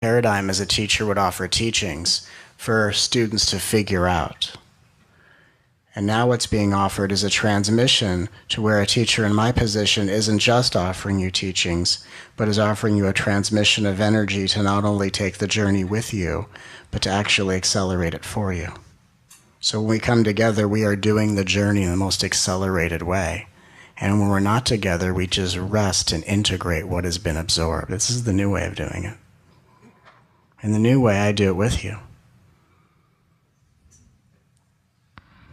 paradigm as a teacher would offer teachings for students to figure out. And now what's being offered is a transmission to where a teacher in my position isn't just offering you teachings, but is offering you a transmission of energy to not only take the journey with you, but to actually accelerate it for you. So when we come together, we are doing the journey in the most accelerated way. And when we're not together, we just rest and integrate what has been absorbed. This is the new way of doing it. In the new way, I do it with you.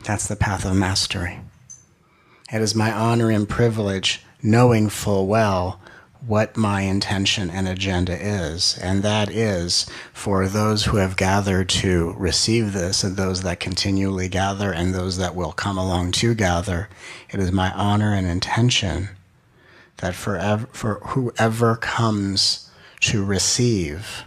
That's the path of mastery. It is my honor and privilege knowing full well what my intention and agenda is, and that is for those who have gathered to receive this, and those that continually gather, and those that will come along to gather. It is my honor and intention that for whoever comes to receive,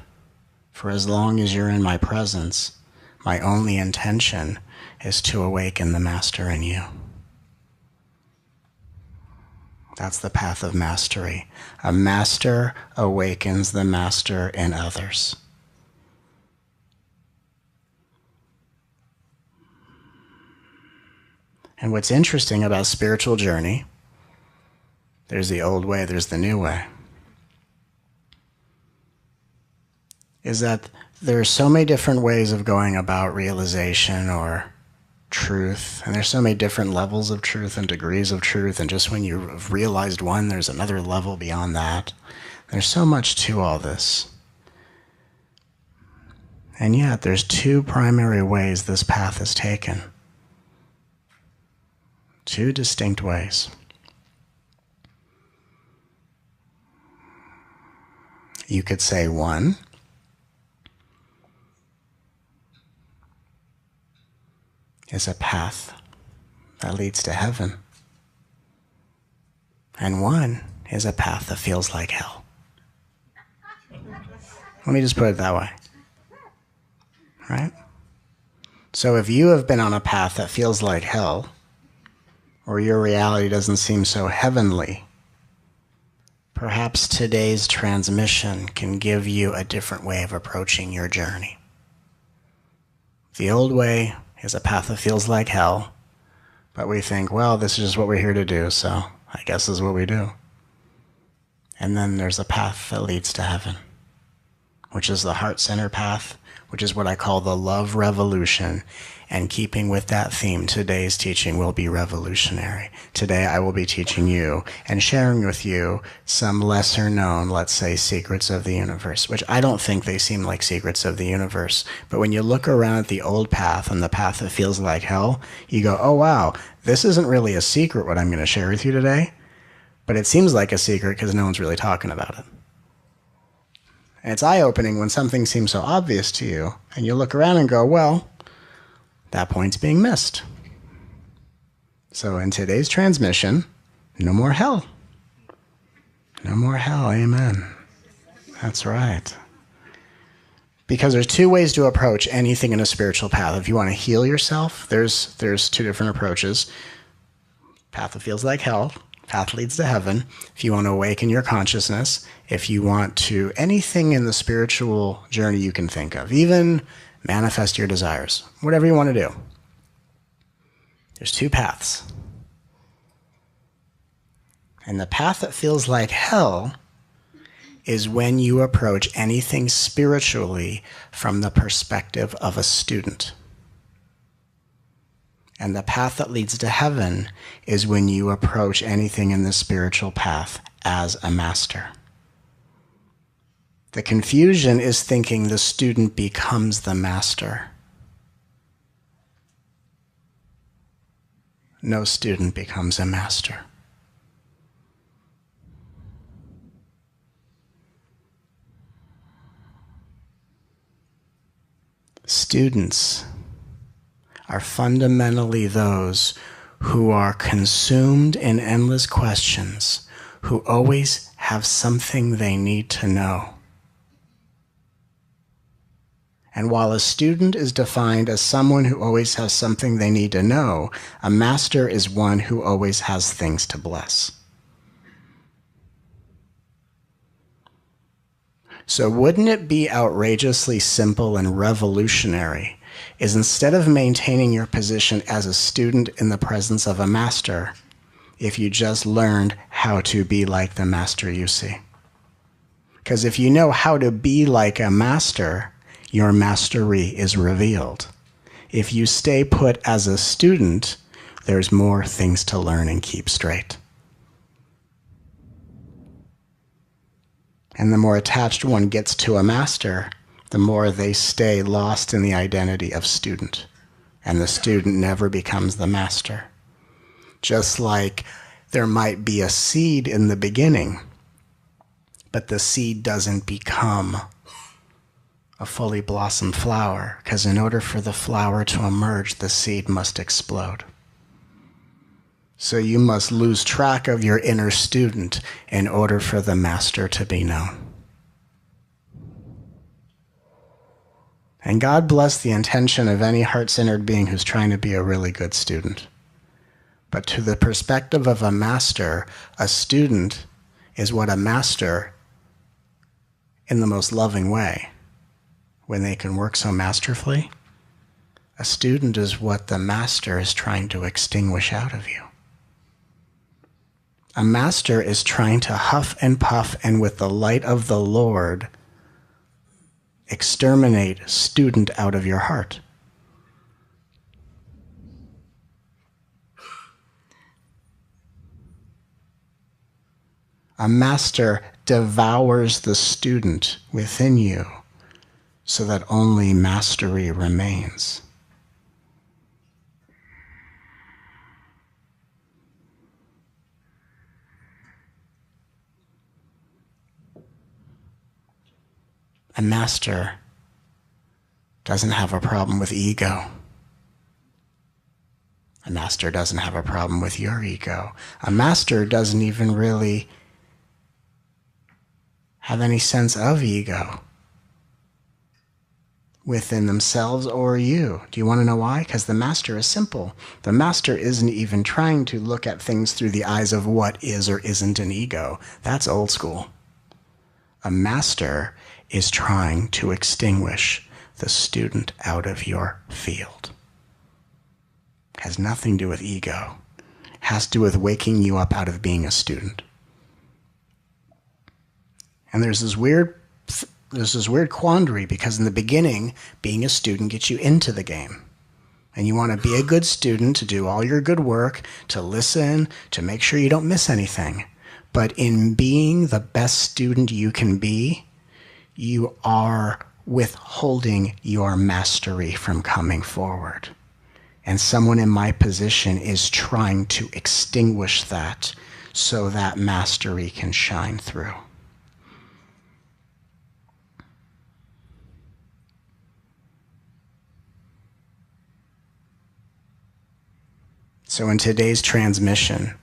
for as long as you're in my presence, my only intention is to awaken the master in you. That's the path of mastery. A master awakens the master in others. And what's interesting about spiritual journey, there's the old way, there's the new way, is that there are so many different ways of going about realization or truth, and there's so many different levels of truth and degrees of truth, and just when you've realized one, there's another level beyond that. There's so much to all this. And yet, there's two primary ways this path is taken. Two distinct ways. You could say one is a path that leads to heaven, and one is a path that feels like hell. Let me just put it that way, right? So if you have been on a path that feels like hell, or your reality doesn't seem so heavenly, perhaps today's transmission can give you a different way of approaching your journey. The old way is a path that feels like hell, but we think, well, this is just what we're here to do, so I guess this is what we do. And then there's a path that leads to heaven, which is the heart center path, which is what I call the love revolution. And keeping with that theme, today's teaching will be revolutionary. Today I will be teaching you and sharing with you some lesser known, let's say, secrets of the universe, which I don't think they seem like secrets of the universe. But when you look around at the old path and the path that feels like hell, you go, oh wow, this isn't really a secret what I'm going to share with you today, but it seems like a secret because no one's really talking about it. And it's eye-opening when something seems so obvious to you, and you look around and go, well, that point's being missed. So in today's transmission, no more hell. No more hell, amen. That's right. Because there's two ways to approach anything in a spiritual path. If you want to heal yourself, there's two different approaches. Path that feels like hell, path leads to heaven. If you want to awaken your consciousness, if you want to, anything in the spiritual journey you can think of, even manifest your desires, whatever you want to do. There's two paths. And the path that feels like hell is when you approach anything spiritually from the perspective of a student. And the path that leads to heaven is when you approach anything in the spiritual path as a master. The confusion is thinking the student becomes the master. No student becomes a master. Students are fundamentally those who are consumed in endless questions, who always have something they need to know. And while a student is defined as someone who always has something they need to know, a master is one who always has things to bless. So wouldn't it be outrageously simple and revolutionary is instead of maintaining your position as a student in the presence of a master, if you just learned how to be like the master you see? Because if you know how to be like a master, your mastery is revealed. If you stay put as a student, there's more things to learn and keep straight. And the more attached one gets to a master, the more they stay lost in the identity of student. And the student never becomes the master. Just like there might be a seed in the beginning, but the seed doesn't become a fully blossomed flower, because in order for the flower to emerge, the seed must explode. So you must lose track of your inner student in order for the master to be known. And God bless the intention of any heart-centered being who's trying to be a really good student. But to the perspective of a master, a student is what a master, in the most loving way, when they can work so masterfully, a student is what the master is trying to extinguish out of you. A master is trying to huff and puff and with the light of the Lord exterminate student out of your heart. A master devours the student within you so that only mastery remains. A master doesn't have a problem with ego. A master doesn't have a problem with your ego. A master doesn't even really have any sense of ego within themselves or you. Do you want to know why? Because the master is simple. The master isn't even trying to look at things through the eyes of what is or isn't an ego. That's old school. A master is trying to extinguish the student out of your field. Has nothing to do with ego. Has to do with waking you up out of being a student. And there's this weird quandary, because in the beginning, being a student gets you into the game. And you want to be a good student, to do all your good work, to listen, to make sure you don't miss anything. But in being the best student you can be, you are withholding your mastery from coming forward. And someone in my position is trying to extinguish that so that mastery can shine through. So in today's transmission,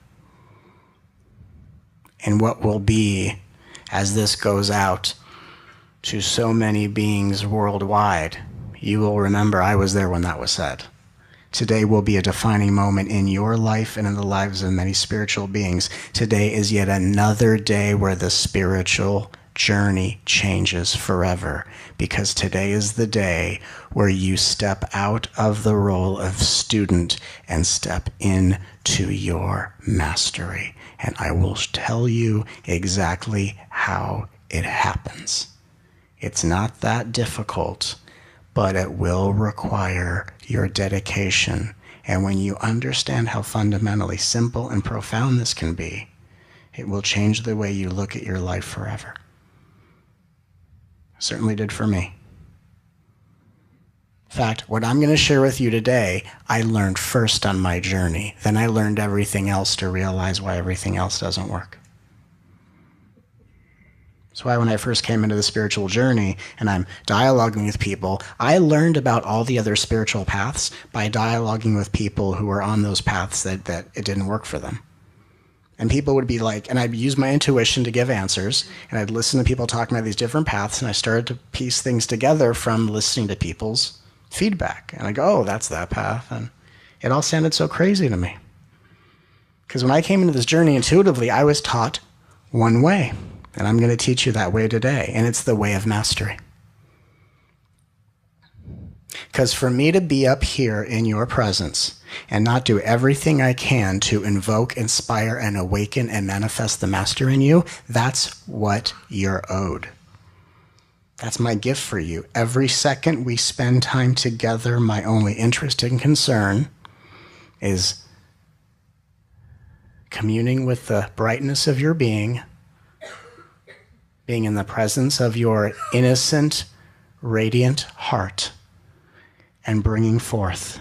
and what will be as this goes out to so many beings worldwide, you will remember I was there when that was said. Today will be a defining moment in your life and in the lives of many spiritual beings. Today is yet another day where the spiritual journey changes forever, because today is the day where you step out of the role of student and step into your mastery. And I will tell you exactly how it happens. It's not that difficult, but it will require your dedication. And when you understand how fundamentally simple and profound this can be, it will change the way you look at your life forever. Certainly did for me. In fact, what I'm going to share with you today, I learned first on my journey. Then I learned everything else to realize why everything else doesn't work. That's why when I first came into the spiritual journey and I'm dialoguing with people, I learned about all the other spiritual paths by dialoguing with people who were on those paths that it didn't work for them. And people would be like, and I'd use my intuition to give answers, and I'd listen to people talking about these different paths, and I started to piece things together from listening to people's feedback. And I go, oh, that's that path. And it all sounded so crazy to me. Because when I came into this journey intuitively, I was taught one way. And I'm going to teach you that way today. And it's the way of mastery. Because for me to be up here in your presence and not do everything I can to invoke, inspire, and awaken and manifest the master in you, that's what you're owed. That's my gift for you. Every second we spend time together, my only interest and concern is communing with the brightness of your being in the presence of your innocent, radiant heart, and bringing forth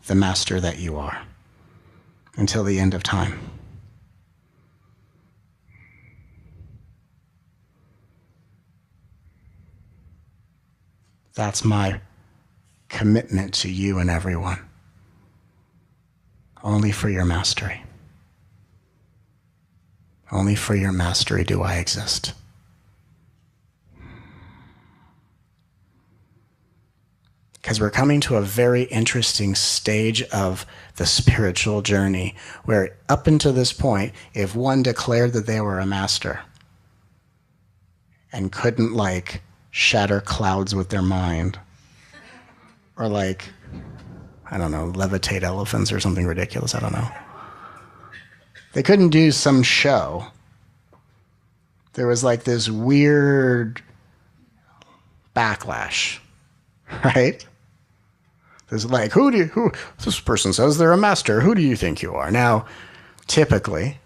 the master that you are until the end of time. That's my commitment to you and everyone. Only for your mastery. Only for your mastery do I exist. Because we're coming to a very interesting stage of the spiritual journey where up until this point, if one declared that they were a master and couldn't shatter clouds with their mind or I don't know, levitate elephants or something ridiculous, I don't know. They couldn't do some show. There was this weird backlash, right? There's this person says they're a master. Who do you think you are? Now, typically,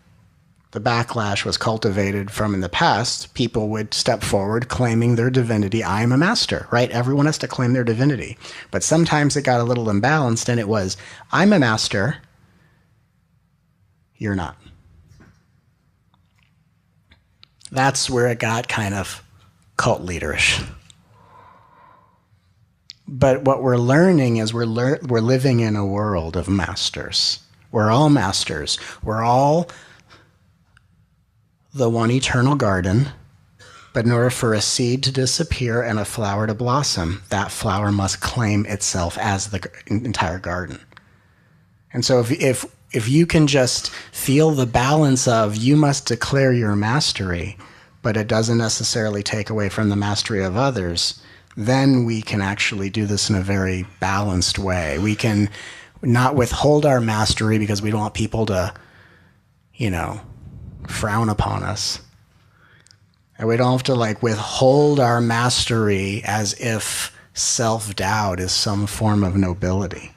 the backlash was cultivated from in the past. People would step forward claiming their divinity. I am a master, right? Everyone has to claim their divinity. But sometimes it got a little imbalanced and it was, I'm a master. You're not. That's where it got kind of cult leaderish. But what we're learning is we're living in a world of masters. We're all masters. We're all the one eternal garden. But in order for a seed to disappear and a flower to blossom, that flower must claim itself as the entire garden. And so if you can just feel the balance of you must declare your mastery, but it doesn't necessarily take away from the mastery of others, then we can actually do this in a very balanced way. We can not withhold our mastery because we don't want people to, frown upon us. And we don't have to withhold our mastery as if self-doubt is some form of nobility.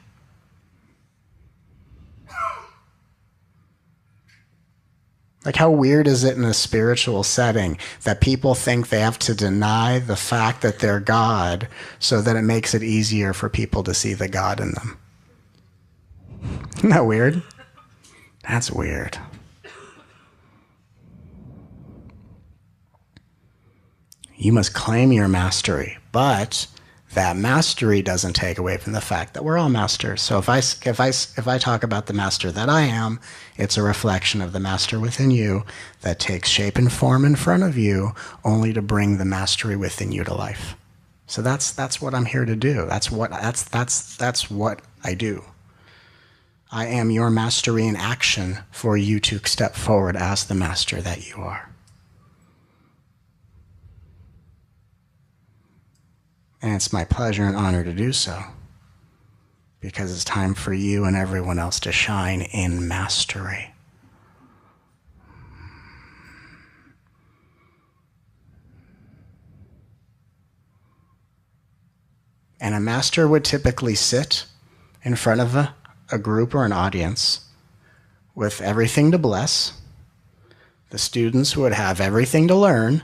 How weird is it in a spiritual setting that people think they have to deny the fact that they're God so that it makes it easier for people to see the God in them? Isn't that weird? That's weird. You must claim your mastery, but that mastery doesn't take away from the fact that we're all masters. So if I talk about the master that I am, it's a reflection of the master within you that takes shape and form in front of you only to bring the mastery within you to life. So that's what I'm here to do. That's what I do. I am your mastery in action for you to step forward as the master that you are. And it's my pleasure and honor to do so, because it's time for you and everyone else to shine in mastery. And a master would typically sit in front of a group or an audience with everything to bless. The students would have everything to learn.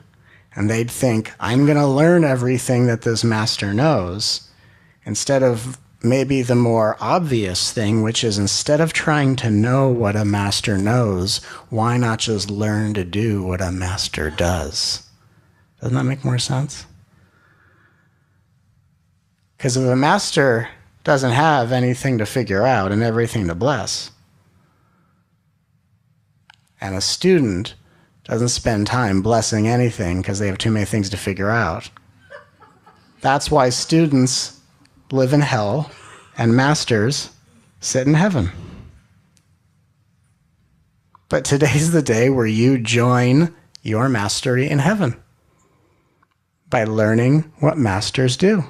And they'd think, I'm going to learn everything that this master knows, instead of maybe the more obvious thing, which is instead of trying to know what a master knows, why not just learn to do what a master does? Doesn't that make more sense? Because if a master doesn't have anything to figure out and everything to bless, and a student doesn't spend time blessing anything because they have too many things to figure out. That's why students live in hell and masters sit in heaven. But today's the day where you join your mastery in heaven by learning what masters do.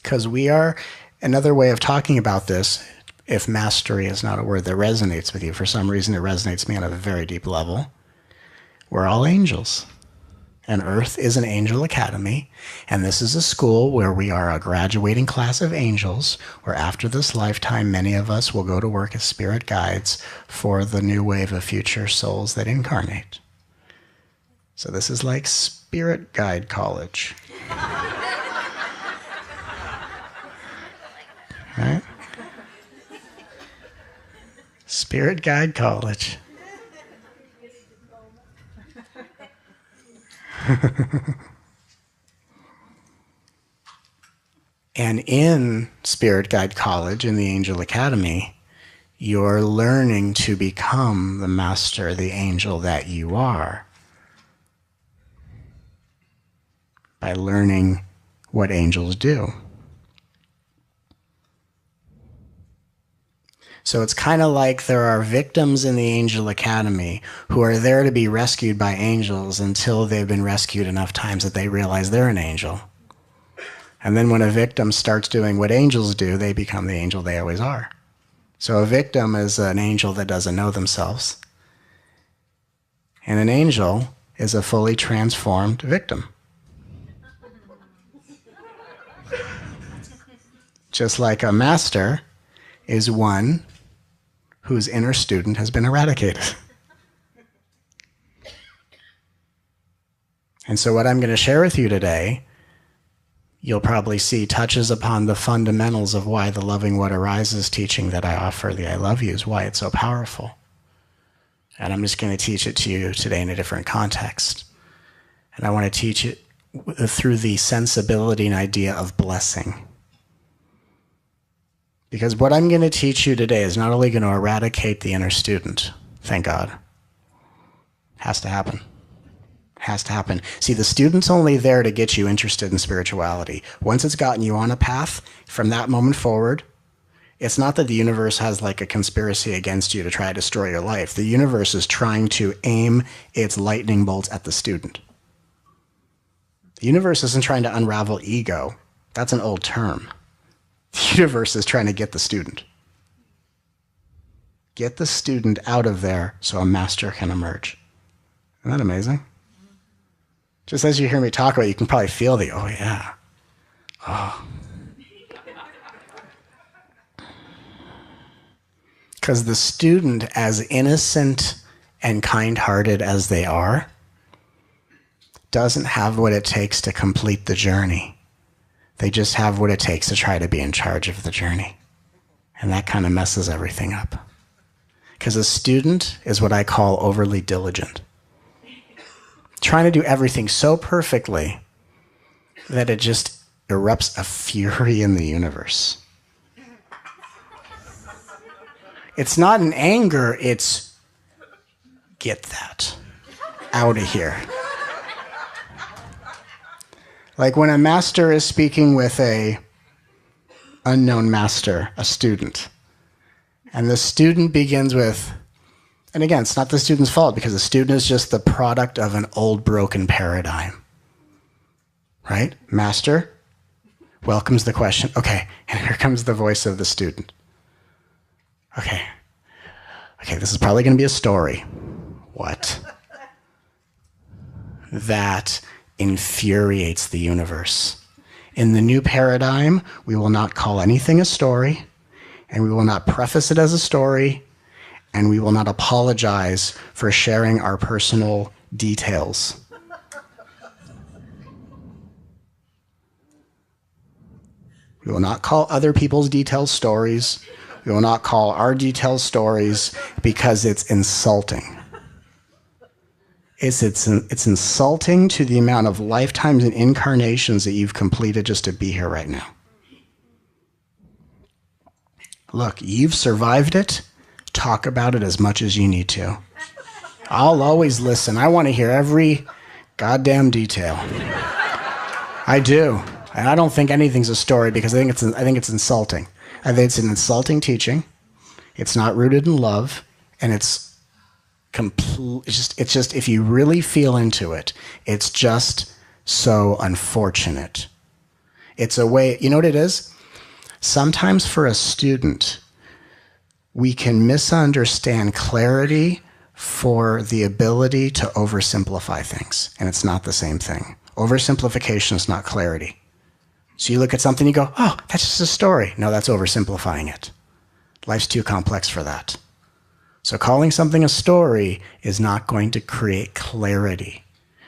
Because we are, another way of talking about this, if mastery is not a word that resonates with you, for some reason it resonates with me on a very deep level, we're all angels. And Earth is an angel academy, and this is a school where we are a graduating class of angels, where after this lifetime, many of us will go to work as spirit guides for the new wave of future souls that incarnate. So this is like spirit guide college. Right? Spirit guide college. And in Spirit Guide College, in the Angel Academy, you're learning to become the master, the angel that you are, by learning what angels do. So it's kind of like there are victims in the Angel Academy who are there to be rescued by angels until they've been rescued enough times that they realize they're an angel. And then when a victim starts doing what angels do, they become the angel they always are. So a victim is an angel that doesn't know themselves. And an angel is a fully transformed victim. Just like a master is one whose inner student has been eradicated. And so what I'm going to share with you today, you'll probably see touches upon the fundamentals of why the Loving What Arises teaching that I offer, the I Love You, is why it's so powerful. And I'm just going to teach it to you today in a different context. And I want to teach it through the sensibility and idea of blessing. Because what I'm going to teach you today is not only going to eradicate the inner student, thank God. Has to happen. Has to happen. See, the student's only there to get you interested in spirituality. Once it's gotten you on a path, from that moment forward, it's not that the universe has like a conspiracy against you to try to destroy your life. The universe is trying to aim its lightning bolts at the student. The universe isn't trying to unravel ego. That's an old term. The universe is trying to get the student. Get the student out of there so a master can emerge. Isn't that amazing? Just as you hear me talk about it, you can probably feel the, oh yeah. Oh. Because the student, as innocent and kind-hearted as they are, doesn't have what it takes to complete the journey. They just have what it takes to try to be in charge of the journey. And that kind of messes everything up. Because a student is what I call overly diligent. Trying to do everything so perfectly that it just erupts a fury in the universe. It's not an anger, it's get that out of here. Like when a master is speaking with a unknown master, a student, and the student begins with, and again, it's not the student's fault because the student is just the product of an old broken paradigm. Right? Master welcomes the question. Okay, and here comes the voice of the student. Okay, this is probably going to be a story. What? That infuriates the universe. In the new paradigm, we will not call anything a story, and we will not preface it as a story, and we will not apologize for sharing our personal details. We will not call other people's details stories. We will not call our details stories because it's insulting. It's insulting to the amount of lifetimes and incarnations that you've completed just to be here right now. Look, you've survived it. Talk about it as much as you need to. I'll always listen. I want to hear every goddamn detail. I do. And I don't think anything's a story because I think it's insulting. I think it's an insulting teaching. It's not rooted in love, and it's It's just, if you really feel into it, it's just so unfortunate. It's a way, you know what it is? Sometimes for a student, we can misunderstand clarity for the ability to oversimplify things, and it's not the same thing. Oversimplification is not clarity. So you look at something, you go, oh, that's just a story. No, that's oversimplifying it. Life's too complex for that. So calling something a story is not going to create clarity,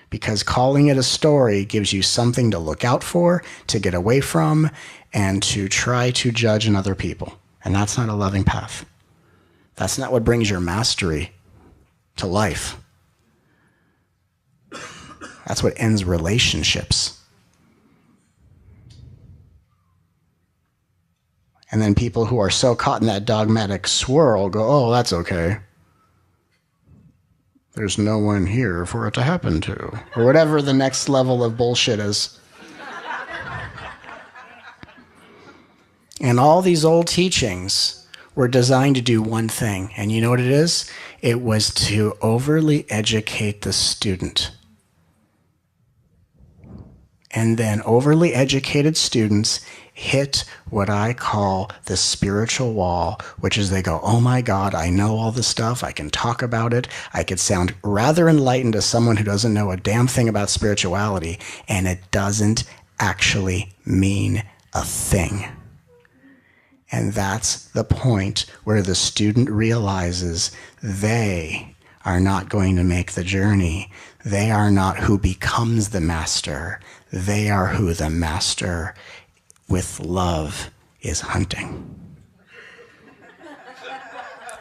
because calling it a story gives you something to look out for, to get away from, and to try to judge in other people. And that's not a loving path. That's not what brings your mastery to life. That's what ends relationships. And then people who are so caught in that dogmatic swirl go, oh, that's okay. There's no one here for it to happen to. Or whatever the next level of bullshit is. And all these old teachings were designed to do one thing. And you know what it is? It was to overly educate the student. And then overly educated students hit what I call the spiritual wall, which is they go, oh my God, I know all this stuff. I can talk about it. I could sound rather enlightened to someone who doesn't know a damn thing about spirituality, and it doesn't actually mean a thing. And that's the point where the student realizes they are not going to make the journey. They are not who becomes the master. They are who the master with love is hunting.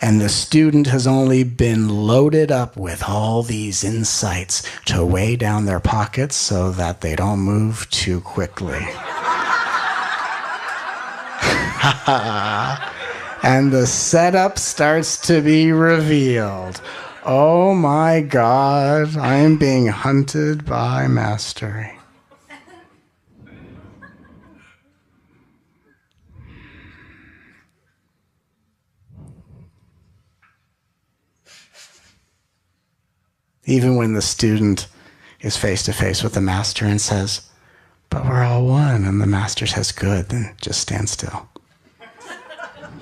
And the student has only been loaded up with all these insights to weigh down their pockets so that they don't move too quickly. And the setup starts to be revealed. Oh my God, I am being hunted by mastery. Even when the student is face to face with the master and says, but we're all one, and the master says, good, then just stand still.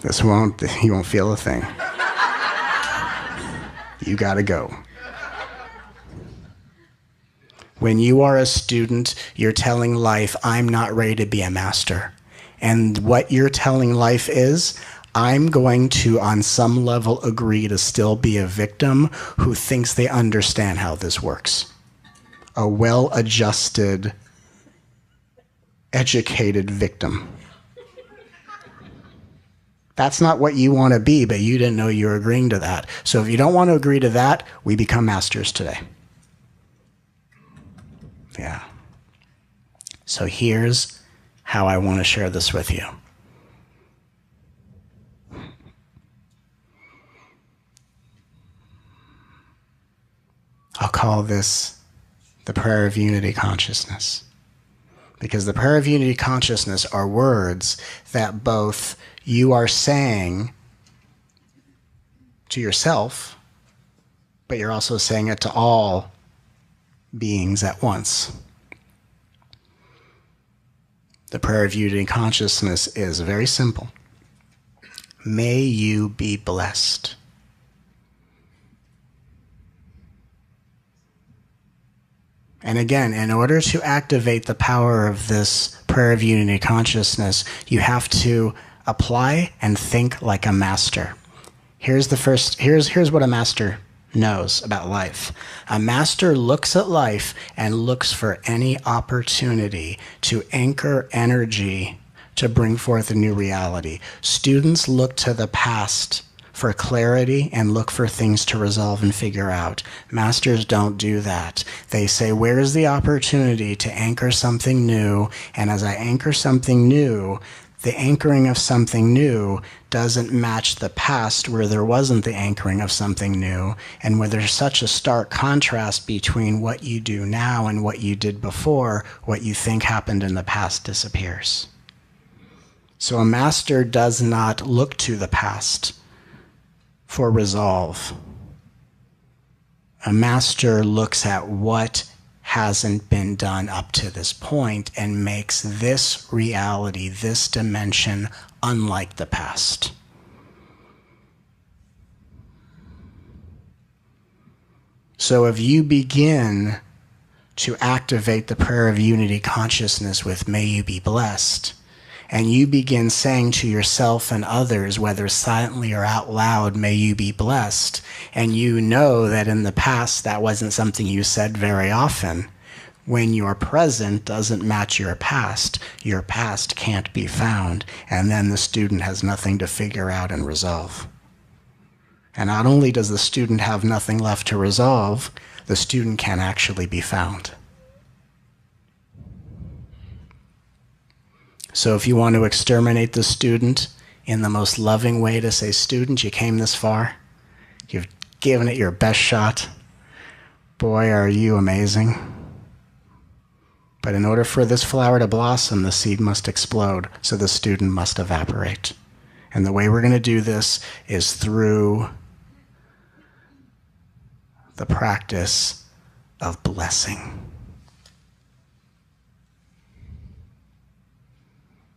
You won't feel a thing. You gotta go. When you are a student, you're telling life, I'm not ready to be a master. And what you're telling life is, I'm going to, on some level, agree to still be a victim who thinks they understand how this works. A well-adjusted, educated victim. That's not what you want to be, but you didn't know you were agreeing to that. So if you don't want to agree to that, we become masters today. Yeah. So here's how I want to share this with you. I'll call this the prayer of unity consciousness. Because the prayer of unity consciousness are words that both you are saying to yourself, but you're also saying it to all beings at once. The prayer of unity consciousness is very simple. May you be blessed. And again, in order to activate the power of this prayer of unity consciousness, you have to apply and think like a master. Here's what a master knows about life. A master looks at life and looks for any opportunity to anchor energy to bring forth a new reality. Students look to the past for clarity and look for things to resolve and figure out. Masters don't do that. They say, where's the opportunity to anchor something new? And as I anchor something new, the anchoring of something new doesn't match the past where there wasn't the anchoring of something new, and where there's such a stark contrast between what you do now and what you did before, what you think happened in the past disappears. So a master does not look to the past for resolve. A master looks at what hasn't been done up to this point and makes this reality, this dimension, unlike the past. So if you begin to activate the prayer of unity consciousness with "May you be blessed," and you begin saying to yourself and others, whether silently or out loud, "May you be blessed," and you know that in the past that wasn't something you said very often, when your present doesn't match your past can't be found, and then the student has nothing to figure out and resolve. And not only does the student have nothing left to resolve, the student can actually be found. So if you want to exterminate the student in the most loving way to say, "Student, you came this far. You've given it your best shot. Boy, are you amazing. But in order for this flower to blossom, the seed must explode, so the student must evaporate." And the way we're going to do this is through the practice of blessing.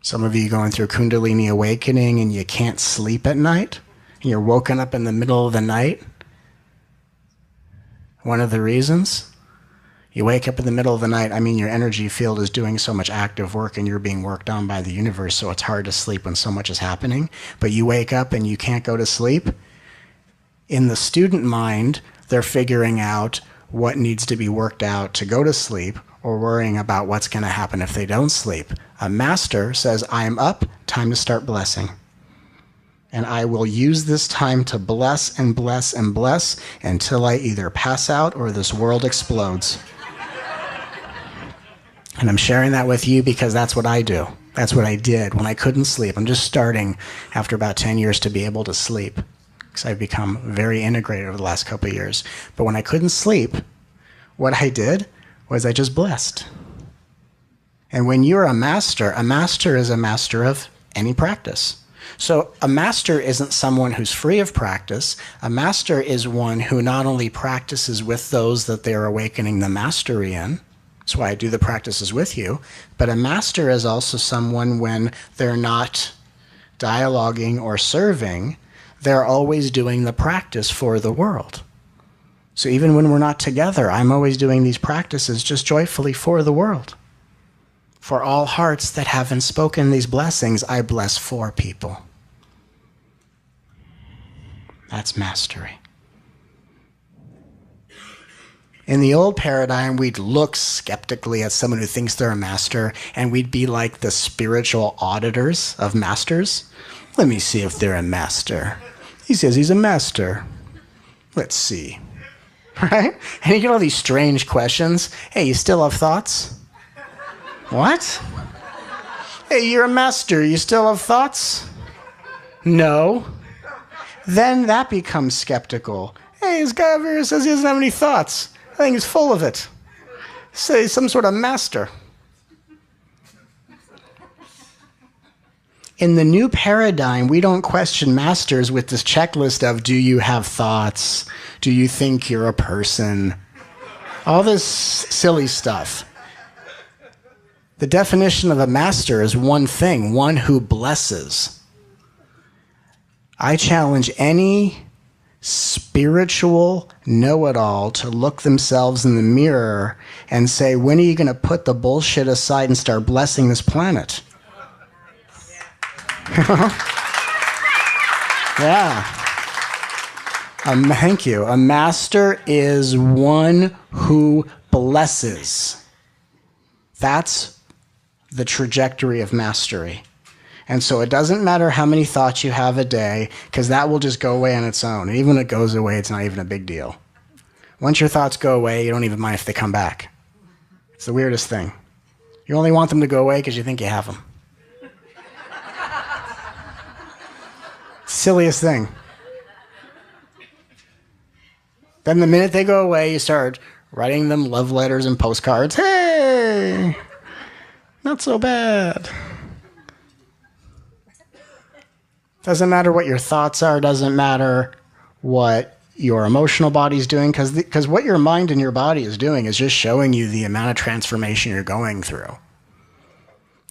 Some of you going through Kundalini awakening and you can't sleep at night, and you're woken up in the middle of the night. One of the reasons you wake up in the middle of the night, your energy field is doing so much active work and you're being worked on by the universe, so it's hard to sleep when so much is happening. But you wake up and you can't go to sleep. In the student mind, they're figuring out what needs to be worked out to go to sleep, or worrying about what's going to happen if they don't sleep. A master says, "I am up, time to start blessing. And I will use this time to bless and bless and bless until I either pass out or this world explodes." And I'm sharing that with you because that's what I do. That's what I did when I couldn't sleep. I'm just starting after about 10 years to be able to sleep, because I've become very integrated over the last couple of years. But when I couldn't sleep, what I did was I just blessed. And when you're a master is a master of any practice. So a master isn't someone who's free of practice. A master is one who not only practices with those that they're awakening the mastery in. That's why I do the practices with you. But a master is also someone, when they're not dialoguing or serving, they're always doing the practice for the world. So even when we're not together, I'm always doing these practices just joyfully for the world. For all hearts that haven't spoken these blessings, I bless for people. That's mastery. In the old paradigm, we'd look skeptically at someone who thinks they're a master, and we'd be like the spiritual auditors of masters. Let me see if they're a master. He says he's a master. Let's see. Right? And you get all these strange questions. Hey, you still have thoughts? What? Hey, you're a master. You still have thoughts? No. Then that becomes skeptical. Hey, this guy over here says he doesn't have any thoughts. I think he's full of it. Say he's some sort of master. In the new paradigm, we don't question masters with this checklist of, do you have thoughts? Do you think you're a person? All this silly stuff. The definition of a master is one thing, one who blesses. I challenge any spiritual know-it-all to look themselves in the mirror and say, when are you going to put the bullshit aside and start blessing this planet? Yeah. Thank you. A master is one who blesses. That's the trajectory of mastery. And so it doesn't matter how many thoughts you have a day, because that will just go away on its own. And even when it goes away, it's not even a big deal. Once your thoughts go away, you don't even mind if they come back. It's the weirdest thing. You only want them to go away because you think you have them. Silliest thing. Then the minute they go away, you start writing them love letters and postcards. Hey, not so bad. Doesn't matter what your thoughts are. Doesn't matter what your emotional body is doing, because what your mind and your body is doing is just showing you the amount of transformation you're going through.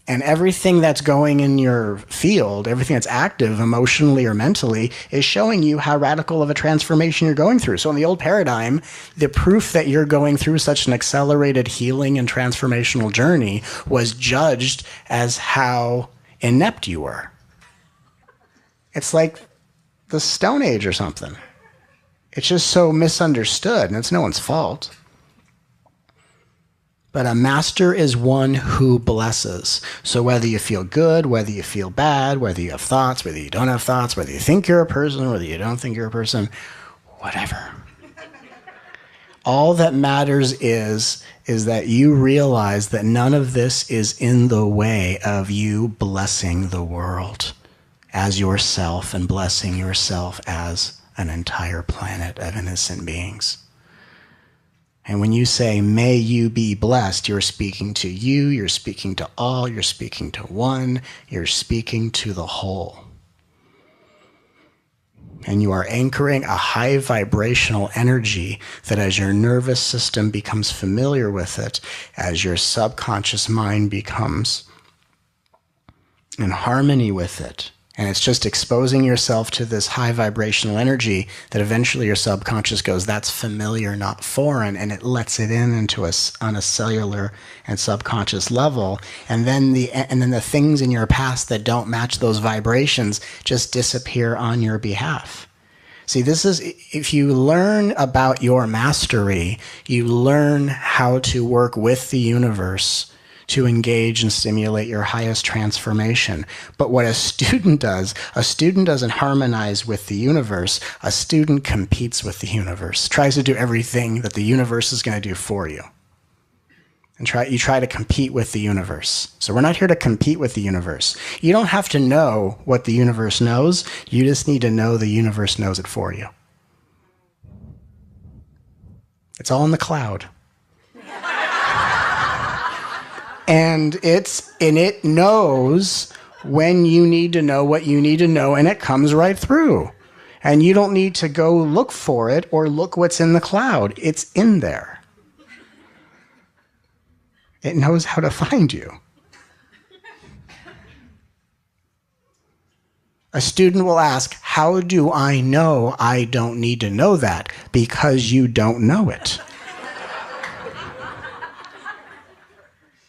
And everything that's going in your field, everything that's active emotionally or mentally, is showing you how radical of a transformation you're going through. So in the old paradigm, the proof that you're going through such an accelerated healing and transformational journey was judged as how inept you were. It's like the Stone Age or something. It's just so misunderstood, and it's no one's fault. But a master is one who blesses. So whether you feel good, whether you feel bad, whether you have thoughts, whether you don't have thoughts, whether you think you're a person, whether you don't think you're a person, whatever. All that matters is that you realize that none of this is in the way of you blessing the world as yourself and blessing yourself as an entire planet of innocent beings. And when you say, may you be blessed, you're speaking to you, you're speaking to all, you're speaking to one, you're speaking to the whole. And you are anchoring a high vibrational energy that as your nervous system becomes familiar with it, as your subconscious mind becomes in harmony with it, and it's just exposing yourself to this high vibrational energy that eventually your subconscious goes, that's familiar, not foreign, and it lets it in into us on a cellular and subconscious level. And then the things in your past that don't match those vibrations just disappear on your behalf. See, this is, if you learn about your mastery, you learn how to work with the universe to engage and stimulate your highest transformation. But what a student doesn't harmonize with the universe. A student competes with the universe, tries to do everything that the universe is going to do for you. And you try to compete with the universe. So we're not here to compete with the universe. You don't have to know what the universe knows. You just need to know the universe knows it for you. It's all in the cloud. And it knows when you need to know what you need to know, and it comes right through. And you don't need to go look for it or look what's in the cloud. It's in there. It knows how to find you. A student will ask, how do I know I don't need to know that? Because you don't know it.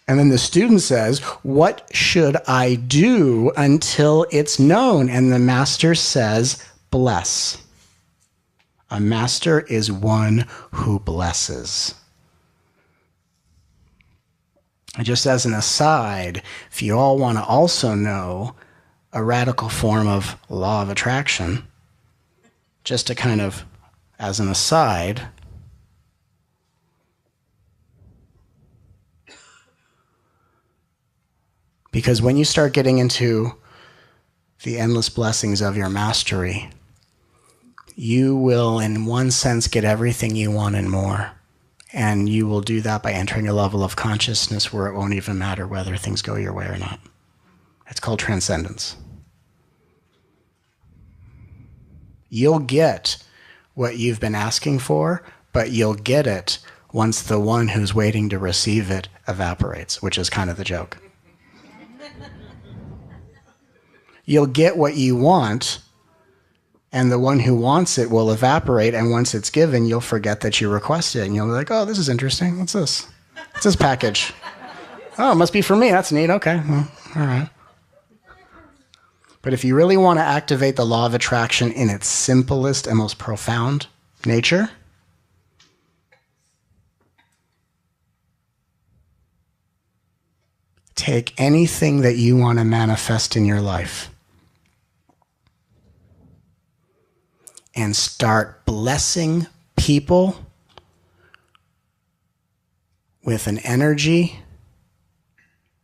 And then the student says, what should I do until it's known? And the master says, bless. A master is one who blesses. And just as an aside, if you all want to also know a radical form of law of attraction, just to kind of, as an aside, because when you start getting into the endless blessings of your mastery, you will, in one sense, get everything you want and more. And you will do that by entering a level of consciousness where it won't even matter whether things go your way or not. It's called transcendence. You'll get what you've been asking for, but you'll get it once the one who's waiting to receive it evaporates, which is kind of the joke. You'll get what you want, and the one who wants it will evaporate, and once it's given, you'll forget that you requested it, and you'll be like, oh, this is interesting. What's this? What's this package? Oh, it must be for me. That's neat. Okay. Well, all right. But if you really want to activate the law of attraction in its simplest and most profound nature, take anything that you want to manifest in your life and start blessing people with an energy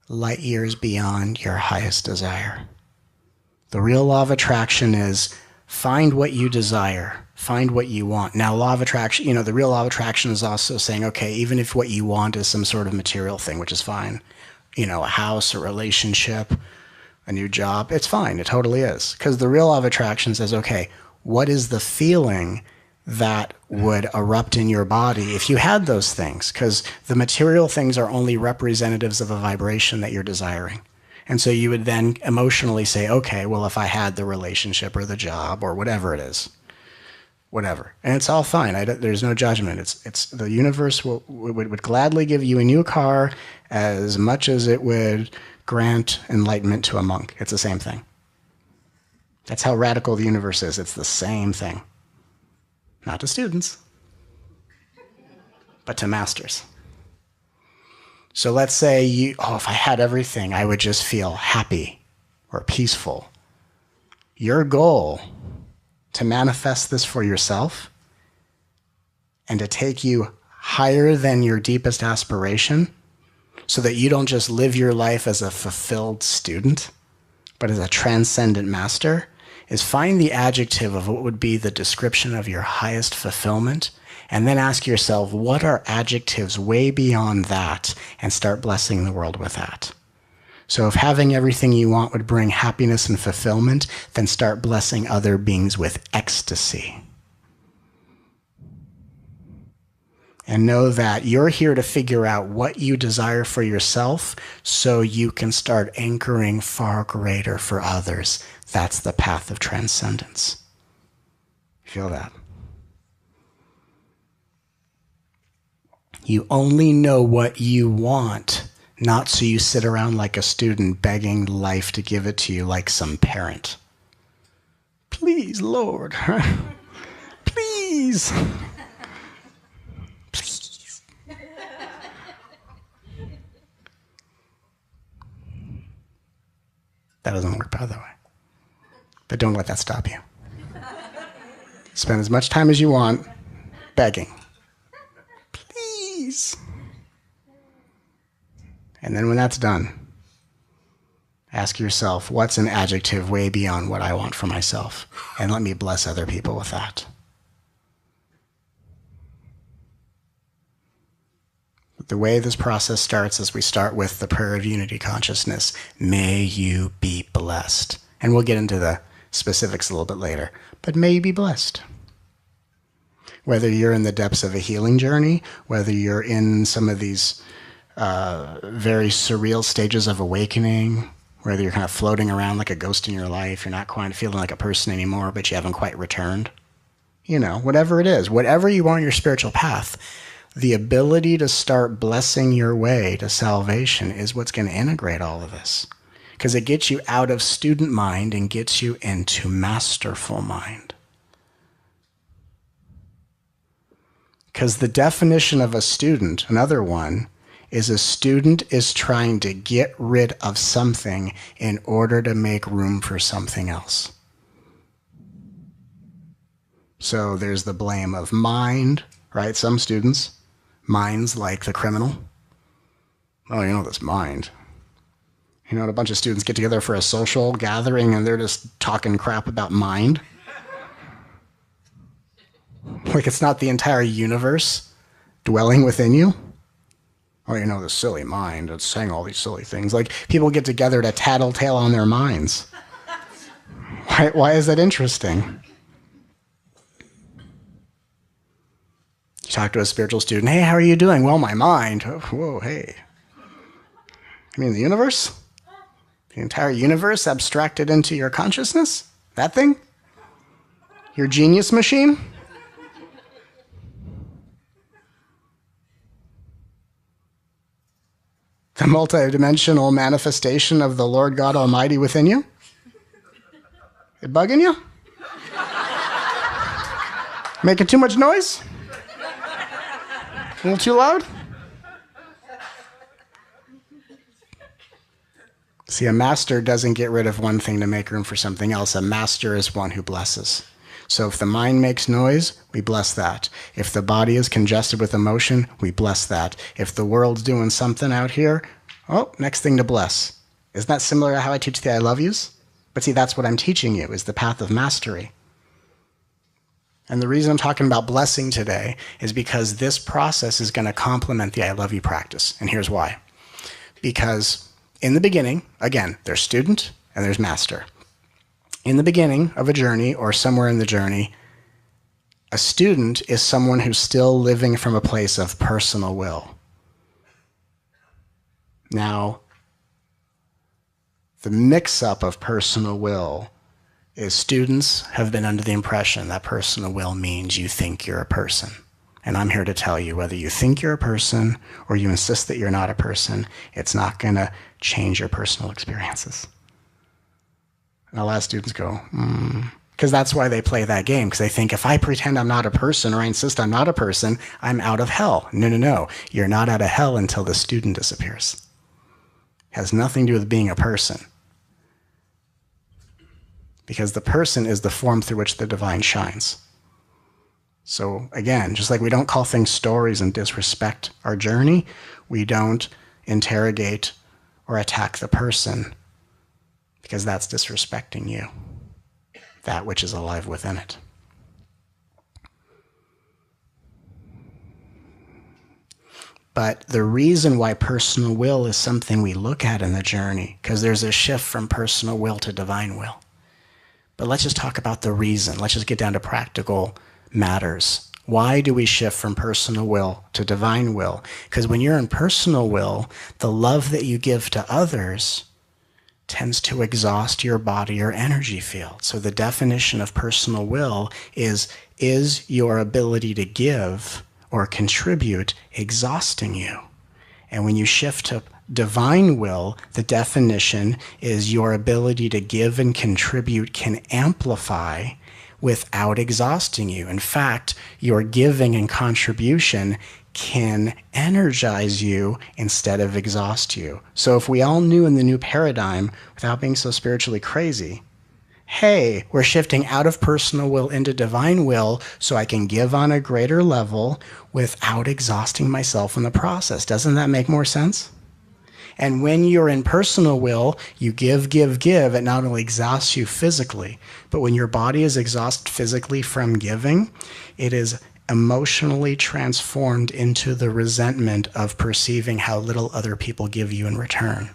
light years beyond your highest desire. The real law of attraction is find what you desire, find what you want. Now, law of attraction, the real law of attraction is also saying, okay, even if what you want is some sort of material thing, which is fine, a house, a relationship, a new job, it's fine. It totally is. Because the real law of attraction says, okay, what is the feeling that would erupt in your body if you had those things, because the material things are only representatives of a vibration that you're desiring. And so you would then emotionally say, okay, well, if I had the relationship or the job or whatever it is, whatever. And it's all fine. There's no judgment. It's the universe would gladly give you a new car as much as it would grant enlightenment to a monk. It's the same thing. That's how radical the universe is. It's the same thing. Not to students, but to masters. So let's say if I had everything, I would just feel happy or peaceful. Your goal to manifest this for yourself and to take you higher than your deepest aspiration so that you don't just live your life as a fulfilled student, but as a transcendent master, is find the adjective of what would be the description of your highest fulfillment, and then ask yourself, what are adjectives way beyond that, and start blessing the world with that. So if having everything you want would bring happiness and fulfillment, then start blessing other beings with ecstasy. And know that you're here to figure out what you desire for yourself so you can start anchoring far greater for others. That's the path of transcendence. Feel that? You only know what you want, not so you sit around like a student begging life to give it to you like some parent. Please, Lord. Please. Please. That doesn't work, by the way. But don't let that stop you. Spend as much time as you want begging. Please. And then when that's done, ask yourself, what's an adjective way beyond what I want for myself? And let me bless other people with that. The way this process starts is we start with the prayer of unity consciousness. May you be blessed. And we'll get into the specifics a little bit later. But may you be blessed. Whether you're in the depths of a healing journey, whether you're in some of these very surreal stages of awakening, whether you're kind of floating around like a ghost in your life, you're not quite feeling like a person anymore, but you haven't quite returned. You know, whatever it is, whatever you want on your spiritual path, the ability to start blessing your way to salvation is what's going to integrate all of this. Because it gets you out of student mind and gets you into masterful mind. Because the definition of a student, another one, is a student is trying to get rid of something in order to make room for something else. So there's the blame of mind, right? Some students, minds like the criminal. Oh, you know this mind. You know, a bunch of students get together for a social gathering and they're just talking crap about mind. Like it's not the entire universe dwelling within you. Oh, you know, the silly mind, it's saying all these silly things. Like people get together to tattletale on their minds. Why is that interesting? You talk to a spiritual student, hey, how are you doing? Well, my mind. Oh, whoa, hey. You mean the universe? The entire universe abstracted into your consciousness? That thing? Your genius machine? The multidimensional manifestation of the Lord God Almighty within you? It bugging you? Making too much noise? A little too loud? See, a master doesn't get rid of one thing to make room for something else. A master is one who blesses. So if the mind makes noise, we bless that. If the body is congested with emotion, we bless that. If the world's doing something out here, oh, next thing to bless. Isn't that similar to how I teach the I love yous? But see, that's what I'm teaching you, is the path of mastery. And the reason I'm talking about blessing today is because this process is going to complement the I love you practice. And here's why. Because in the beginning, again, there's student and there's master. In the beginning of a journey or somewhere in the journey, A student is someone who's still living from a place of personal will. Now, the mix-up of personal will is students have been under the impression that personal will means you think you're a person. And I'm here to tell you, whether you think you're a person or you insist that you're not a person, it's not going to change your personal experiences. And a lot of students go, because that's why they play that game, because they think if I pretend I'm not a person or I insist I'm not a person, I'm out of hell. No, no, no. You're not out of hell until the student disappears. It has nothing to do with being a person. Because the person is the form through which the divine shines. So again, just like we don't call things stories and disrespect our journey, we don't interrogate or attack the person, because that's disrespecting you, that which is alive within it. But the reason why personal will is something we look at in the journey, because there's a shift from personal will to divine will. But let's just talk about the reason. Let's just get down to practical matters. Why do we shift from personal will to divine will? Because when you're in personal will, the love that you give to others tends to exhaust your body or energy field. So the definition of personal will is your ability to give or contribute exhausting you? And when you shift to divine will, the definition is your ability to give and contribute can amplify without exhausting you. In fact, your giving and contribution can energize you instead of exhaust you. So if we all knew in the new paradigm, without being so spiritually crazy, hey, we're shifting out of personal will into divine will so I can give on a greater level without exhausting myself in the process. Doesn't that make more sense? And when you're in personal will, you give. It not only exhausts you physically, but when your body is exhausted physically from giving, it is emotionally transformed into the resentment of perceiving how little other people give you in return.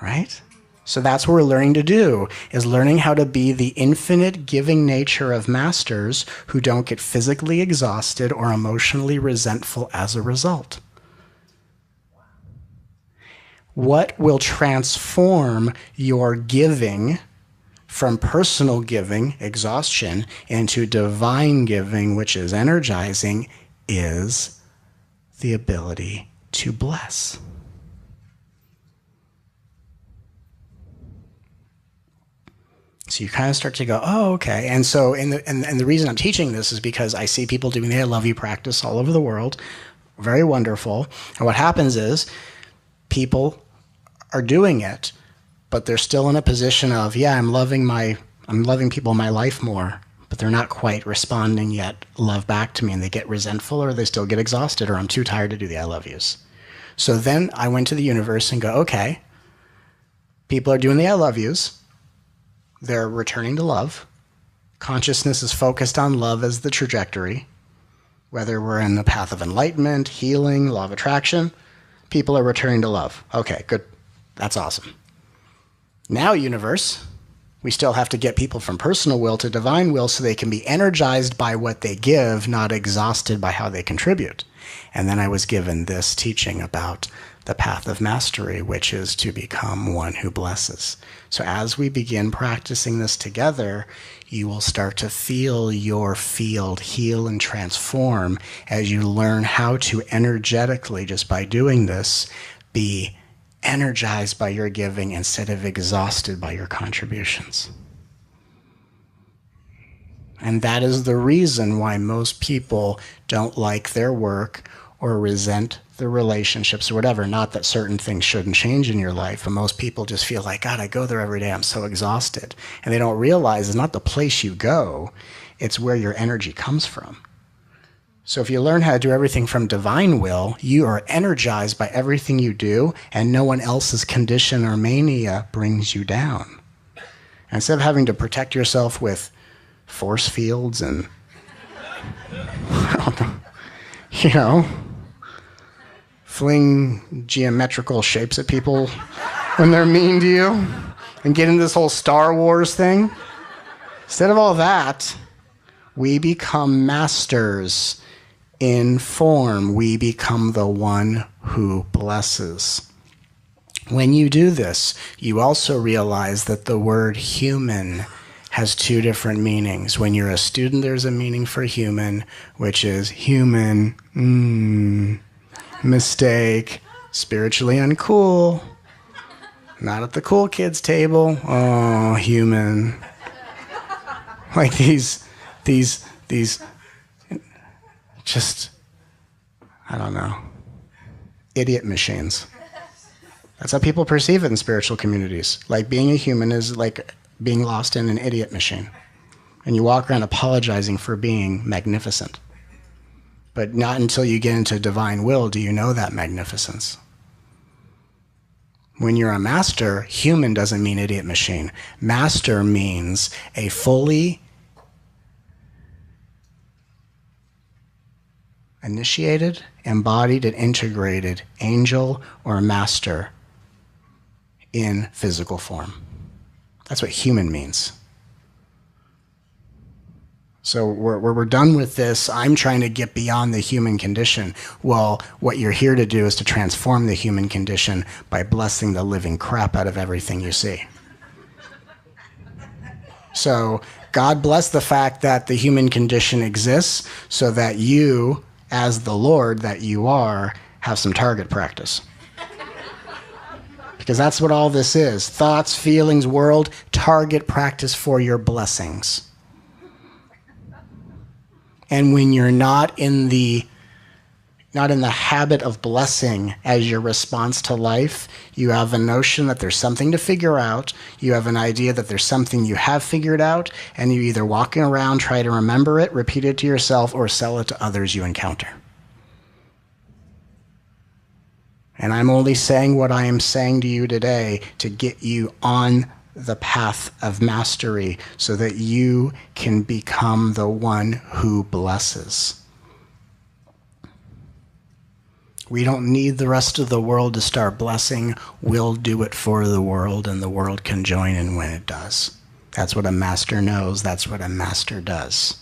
Right? So that's what we're learning to do, is learning how to be the infinite giving nature of masters who don't get physically exhausted or emotionally resentful as a result. What will transform your giving from personal giving, exhaustion, into divine giving, which is energizing, is the ability to bless. So you kind of start to go, oh, okay. And so, and the reason I'm teaching this is because I see people doing the I love you practice all over the world. Very wonderful. And what happens is people are doing it, but they're still in a position of, yeah, I'm loving people in my life more, but they're not quite responding yet love back to me, and they get resentful, or they still get exhausted, or I'm too tired to do the I love yous. So then I went to the universe and go, okay, people are doing the I love yous. They're returning to love. Consciousness is focused on love as the trajectory. Whether we're in the path of enlightenment, healing, law of attraction, people are returning to love. Okay, good. That's awesome. Now, universe, we still have to get people from personal will to divine will so they can be energized by what they give, not exhausted by how they contribute. And then I was given this teaching about the path of mastery, which is to become one who blesses. So as we begin practicing this together, you will start to feel your field heal and transform as you learn how to energetically, just by doing this, be energized by your giving instead of exhausted by your contributions. And that is the reason why most people don't like their work or resent the relationships or whatever. Not that certain things shouldn't change in your life, but most people just feel like, God, I go there every day, I'm so exhausted. And they don't realize it's not the place you go, it's where your energy comes from. So if you learn how to do everything from divine will, you are energized by everything you do, and no one else's condition or mania brings you down. And instead of having to protect yourself with force fields and, fling geometrical shapes at people when they're mean to you, and get into this whole Star Wars thing, instead of all that, We become masters in form. We become the one who blesses. When you do this, you also realize that the word human has two different meanings. When you're a student, there's a meaning for human, which is human, mistake, spiritually uncool, not at the cool kids table, oh, human. Like these, just, I don't know, idiot machines. That's how people perceive it in spiritual communities. Like being a human is like being lost in an idiot machine. And you walk around apologizing for being magnificent. But not until you get into divine will do you know that magnificence. When you're a master, human doesn't mean idiot machine. Master means a fully initiated, embodied, and integrated angel or master in physical form. That's what human means. So we're done with this. I'm trying to get beyond the human condition. Well, what you're here to do is to transform the human condition by blessing the living crap out of everything you see. So God bless the fact that the human condition exists so that you, as the Lord that you are, have some target practice. Because that's what all this is. Thoughts, feelings, world, target practice for your blessings. And when you're not in the habit of blessing as your response to life, you have a notion that there's something to figure out, you have an idea that there's something you have figured out, and you either walking around, try to remember it, repeat it to yourself, or sell it to others you encounter. And I'm only saying what I am saying to you today to get you on the path of mastery so that you can become the one who blesses. We don't need the rest of the world to start blessing. We'll do it for the world, and the world can join in when it does. That's what a master knows. That's what a master does.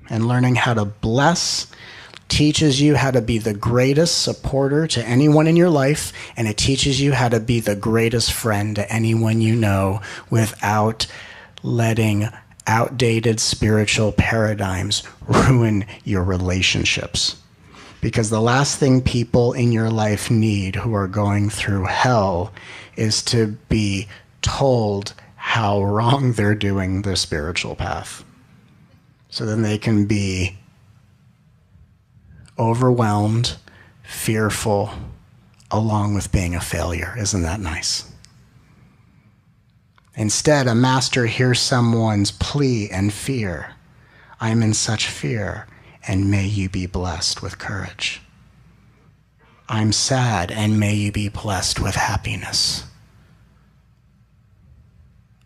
And learning how to bless teaches you how to be the greatest supporter to anyone in your life, and it teaches you how to be the greatest friend to anyone you know without letting outdated spiritual paradigms ruin your relationships. Because the last thing people in your life need who are going through hell is to be told how wrong they're doing the spiritual path. So then they can be overwhelmed, fearful, along with being a failure. Isn't that nice? Instead, a master hears someone's plea and fear. I'm in such fear, and may you be blessed with courage. I'm sad, and may you be blessed with happiness.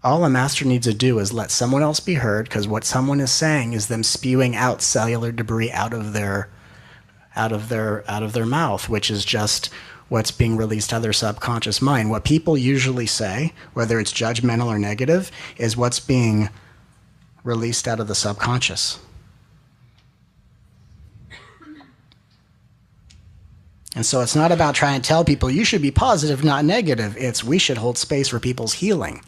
All a master needs to do is let someone else be heard, because what someone is saying is them spewing out cellular debris out of their mouth, which is just what's being released out of their subconscious mind. What people usually say, whether it's judgmental or negative, is what's being released out of the subconscious. And so it's not about trying to tell people you should be positive, not negative. It's we should hold space for people's healing.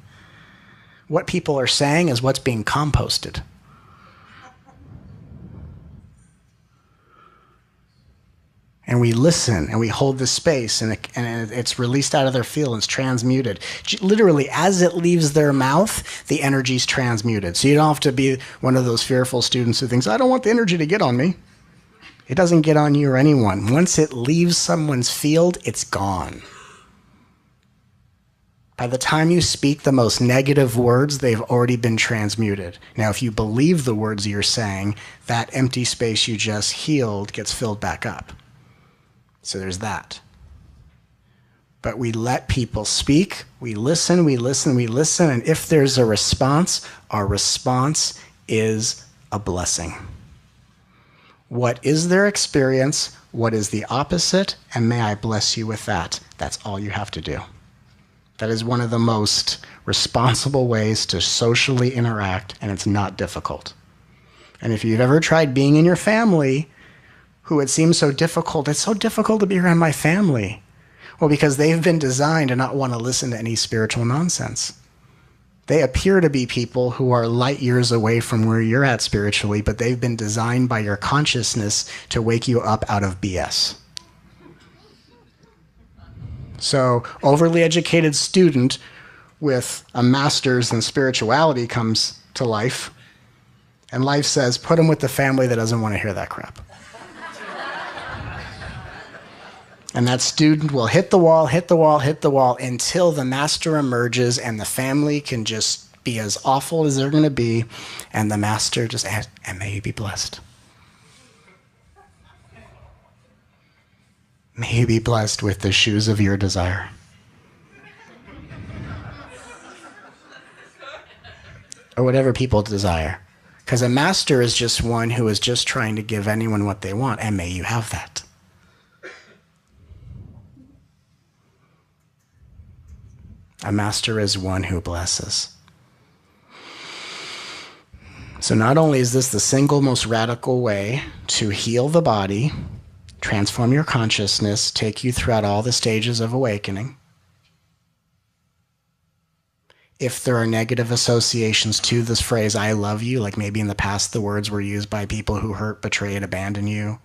What people are saying is what's being composted. And we listen, and we hold this space, and it's released out of their field, and it's transmuted. Literally, as it leaves their mouth, the energy's transmuted. So you don't have to be one of those fearful students who thinks, I don't want the energy to get on me. It doesn't get on you or anyone. Once it leaves someone's field, it's gone. By the time you speak the most negative words, they've already been transmuted. Now, if you believe the words you're saying, that empty space you just healed gets filled back up. So there's that. But we let people speak, we listen, and if there's a response, our response is a blessing. What is their experience? What is the opposite? And may I bless you with that. That's all you have to do. That is one of the most responsible ways to socially interact, and it's not difficult. And if you've ever tried being in your family, who it seems so difficult, it's so difficult to be around my family. Well, because they've been designed to not want to listen to any spiritual nonsense. They appear to be people who are light years away from where you're at spiritually, but they've been designed by your consciousness to wake you up out of BS. So, overly educated student with a master's in spirituality comes to life, and life says, put him with the family that doesn't want to hear that crap. And that student will hit the wall, hit the wall, hit the wall until the master emerges and the family can just be as awful as they're going to be, and the master just asks, and may you be blessed. May you be blessed with the shoes of your desire. Or whatever people desire. Because a master is just one who is just trying to give anyone what they want, and may you have that. A master is one who blesses. So not only is this the single most radical way to heal the body, transform your consciousness, take you throughout all the stages of awakening. If there are negative associations to this phrase, I love you, like maybe in the past the words were used by people who hurt, betray, and abandon you,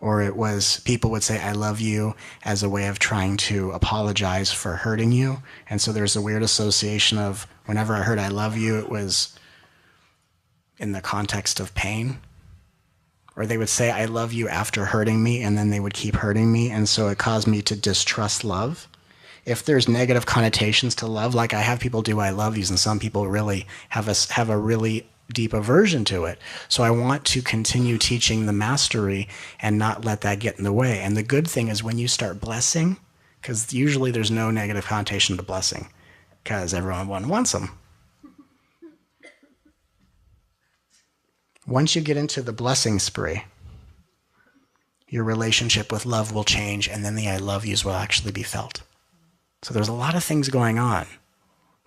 or it was people would say I love you as a way of trying to apologize for hurting you. And so there's a weird association of whenever I heard I love you, it was in the context of pain. Or they would say I love you after hurting me, and then they would keep hurting me, and so it caused me to distrust love. If there's negative connotations to love, like I have people do I love yous, and some people really have a really deep aversion to it. So I want to continue teaching the mastery and not let that get in the way. And the good thing is when you start blessing, because usually there's no negative connotation to blessing, because everyone wants them. Once you get into the blessing spree, your relationship with love will change, and then the I love yous will actually be felt. So there's a lot of things going on,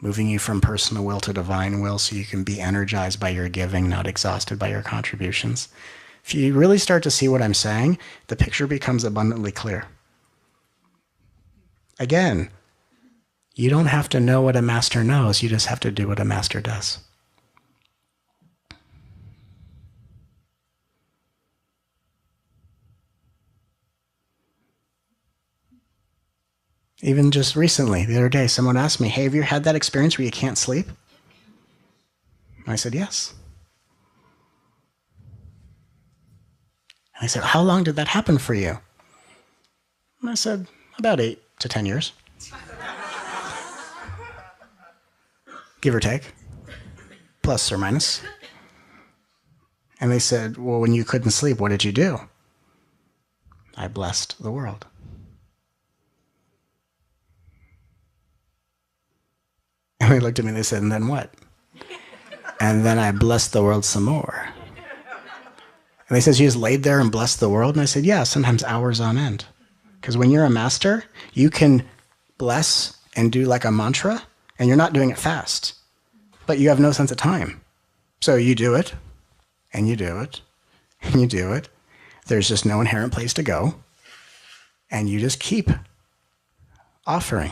moving you from personal will to divine will so you can be energized by your giving, not exhausted by your contributions. If you really start to see what I'm saying, the picture becomes abundantly clear. Again, you don't have to know what a master knows, you just have to do what a master does. Even just recently, the other day, someone asked me, hey, have you had that experience where you can't sleep? And I said, yes. And I said, how long did that happen for you? And I said, about 8 to 10 years. Give or take. Plus or minus. And they said, well, when you couldn't sleep, what did you do? I blessed the world. And they looked at me and they said, and then what? And then I blessed the world some more. And they said, you just laid there and blessed the world? And I said, yeah, sometimes hours on end. Because when you're a master, you can bless and do like a mantra, and you're not doing it fast. But you have no sense of time. So you do it, and you do it, and you do it. There's just no inherent place to go. And you just keep offering.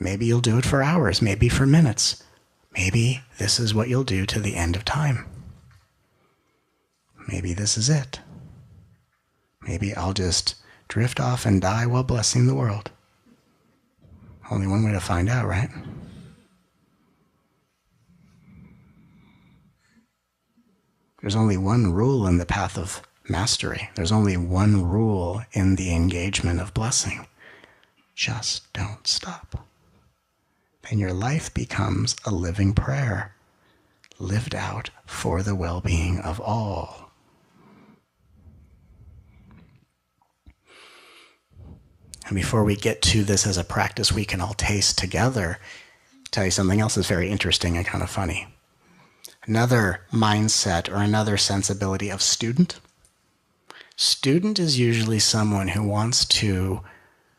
Maybe you'll do it for hours, maybe for minutes. Maybe this is what you'll do to the end of time. Maybe this is it. Maybe I'll just drift off and die while blessing the world. Only one way to find out, right? There's only one rule in the path of mastery. There's only one rule in the engagement of blessing. Just don't stop. And your life becomes a living prayer, lived out for the well-being of all. And before we get to this as a practice we can all taste together, I'll tell you something else that's very interesting and kind of funny. Another mindset or another sensibility of student. Student is usually someone who wants to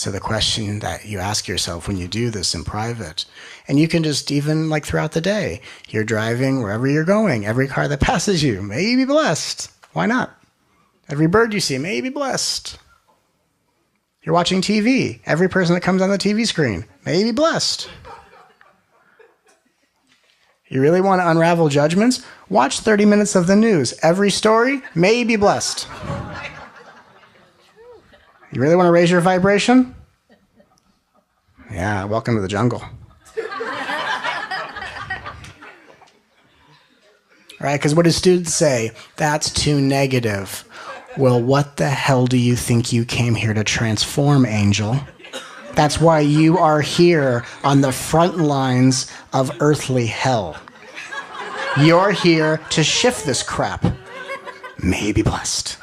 So the question that you ask yourself when you do this in private, and you can just even like throughout the day, you're driving wherever you're going, every car that passes you, may you be blessed. Why not? Every bird you see, may you be blessed. You're watching TV, every person that comes on the TV screen, may you be blessed. You really want to unravel judgments? Watch 30 minutes of the news. Every story, may you be blessed. You really want to raise your vibration? Yeah, welcome to the jungle. Right, because what do students say? That's too negative. Well, what the hell do you think you came here to transform, Angel? That's why you are here on the front lines of earthly hell. You're here to shift this crap. May you be blessed.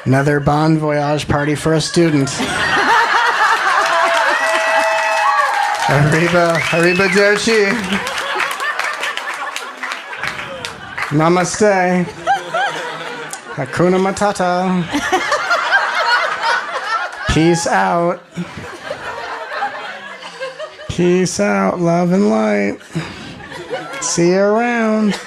Another bon voyage party for a student. Arrivederci. Namaste. Hakuna Matata. Peace out. Peace out, love and light. See you around.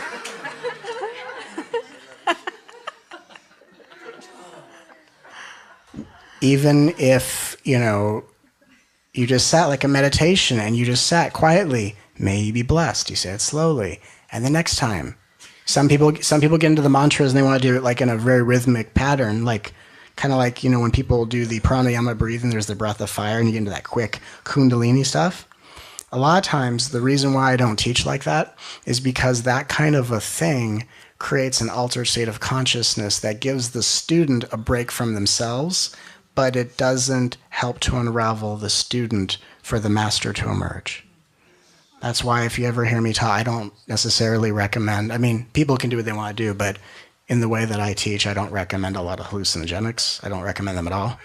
Even if, you just sat like a meditation and you just sat quietly, may you be blessed. You say it slowly. And the next time, some people get into the mantras and they want to do it like in a very rhythmic pattern, like kind of like, when people do the pranayama breathing, there's the breath of fire and you get into that quick kundalini stuff. A lot of times, the reason why I don't teach like that is because that kind of a thing creates an altered state of consciousness that gives the student a break from themselves, but it doesn't help to unravel the student for the master to emerge. That's why if you ever hear me talk, I don't necessarily recommend, people can do what they want to do, but in the way that I teach, I don't recommend a lot of hallucinogenics. I don't recommend them at all.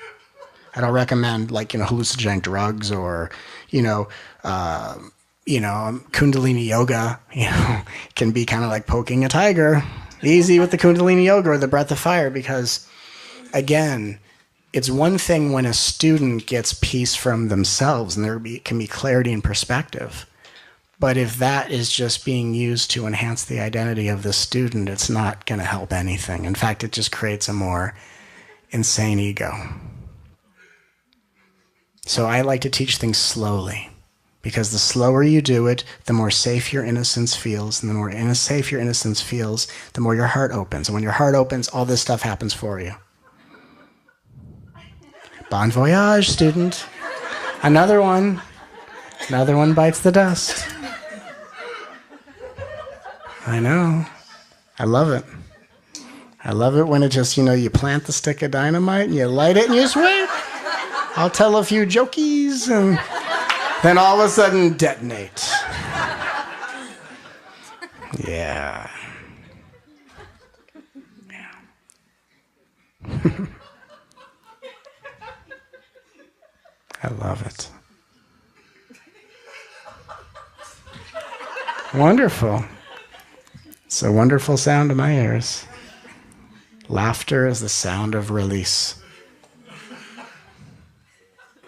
I don't recommend hallucinogenic drugs or, Kundalini yoga, can be kind of like poking a tiger. Easy with the Kundalini yoga or the breath of fire, because again, it's one thing when a student gets peace from themselves and can be clarity and perspective. But if that is just being used to enhance the identity of the student, it's not going to help anything. In fact, it just creates a more insane ego. So I like to teach things slowly, because the slower you do it, the more safe your innocence feels. And the more safe your innocence feels, the more your heart opens. And when your heart opens, all this stuff happens for you. Bon voyage, student. Another one bites the dust. I know. I love it. I love it when it just, you plant the stick of dynamite and you light it and you just wait. I'll tell a few jokies and then all of a sudden detonate. Yeah. I love it. Wonderful. It's a wonderful sound to my ears. Laughter is the sound of release.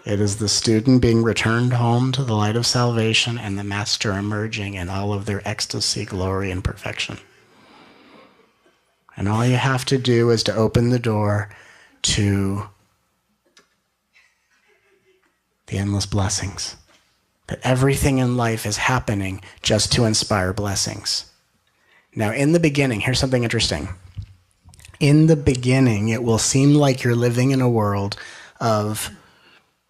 It is the student being returned home to the light of salvation and the master emerging in all of their ecstasy, glory, and perfection. And all you have to do is to open the door to the endless blessings. That everything in life is happening just to inspire blessings. Now, in the beginning, here's something interesting. In the beginning, it will seem like you're living in a world of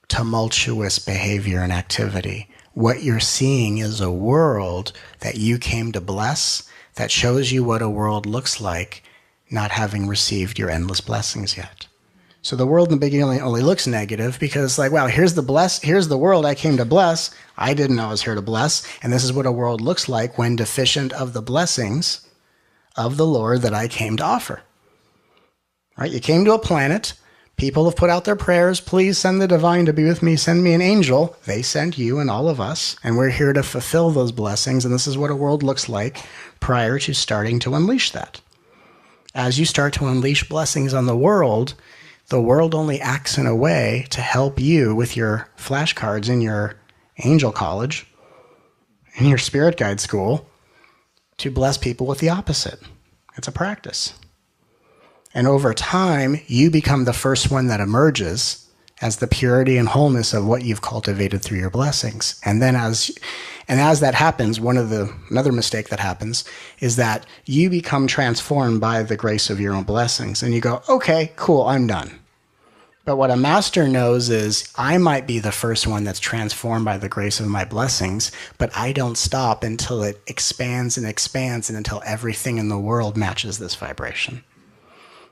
tumultuous behavior and activity. What you're seeing is a world that you came to bless, that shows you what a world looks like, not having received your endless blessings yet. So the world in the beginning only looks negative because, wow, here's the world I came to bless. I didn't know I was here to bless. And this is what a world looks like when deficient of the blessings of the Lord that I came to offer. Right? You came to a planet People have put out their prayers. Please send the divine to be with me. Send me an angel. They sent you and all of us. And we're here to fulfill those blessings. And this is what a world looks like prior to starting to unleash that. As you start to unleash blessings on the world only acts in a way to help you with your flashcards in your angel college, in your spirit guide school, to bless people with the opposite. It's a practice. And over time, you become the first one that emerges as the purity and wholeness of what you've cultivated through your blessings. And then as that happens, another mistake that happens is that you become transformed by the grace of your own blessings. And you go, okay, cool, I'm done. But what a master knows is I might be the first one that's transformed by the grace of my blessings, but I don't stop until it expands and expands and until everything in the world matches this vibration.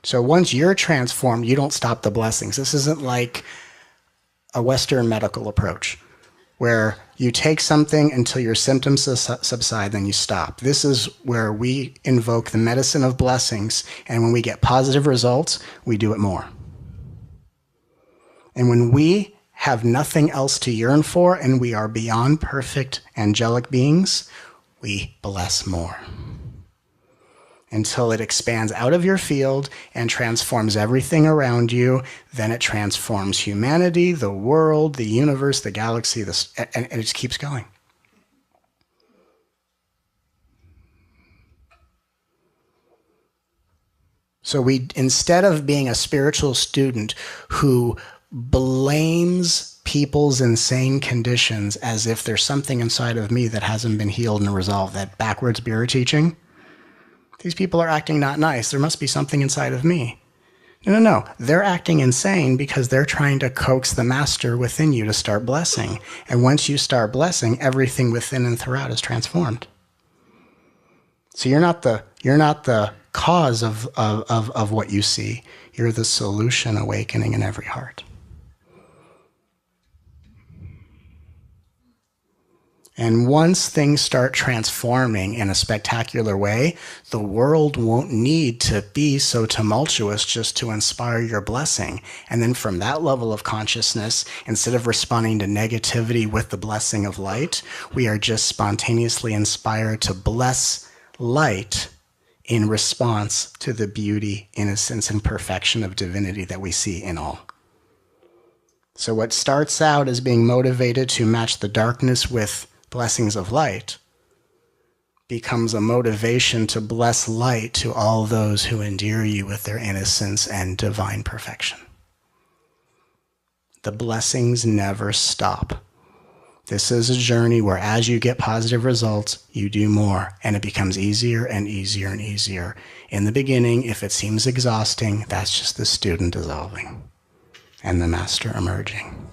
So once you're transformed, you don't stop the blessings. This isn't like a Western medical approach where you take something until your symptoms subside, then you stop. This is where we invoke the medicine of blessings, and when we get positive results, we do it more. And when we have nothing else to yearn for and we are beyond perfect angelic beings, we bless more. Until it expands out of your field and transforms everything around you. Then it transforms humanity, the world, the universe, the galaxy, and it just keeps going. So instead of being a spiritual student who blames people's insane conditions as if there's something inside of me that hasn't been healed and resolved, that backwards Bureau teaching, these people are acting not nice. There must be something inside of me. No. They're acting insane because they're trying to coax the master within you to start blessing. And once you start blessing, everything within and throughout is transformed. So you're not the cause of what you see. You're the solution awakening in every heart. And once things start transforming in a spectacular way, the world won't need to be so tumultuous just to inspire your blessing. And then from that level of consciousness, instead of responding to negativity with the blessing of light, we are just spontaneously inspired to bless light in response to the beauty, innocence, and perfection of divinity that we see in all. So what starts out as being motivated to match the darkness with blessings of light becomes a motivation to bless light to all those who endear you with their innocence and divine perfection. The blessings never stop. This is a journey where as you get positive results, you do more, and it becomes easier and easier and easier. In the beginning, if it seems exhausting, that's just the student dissolving and the master emerging.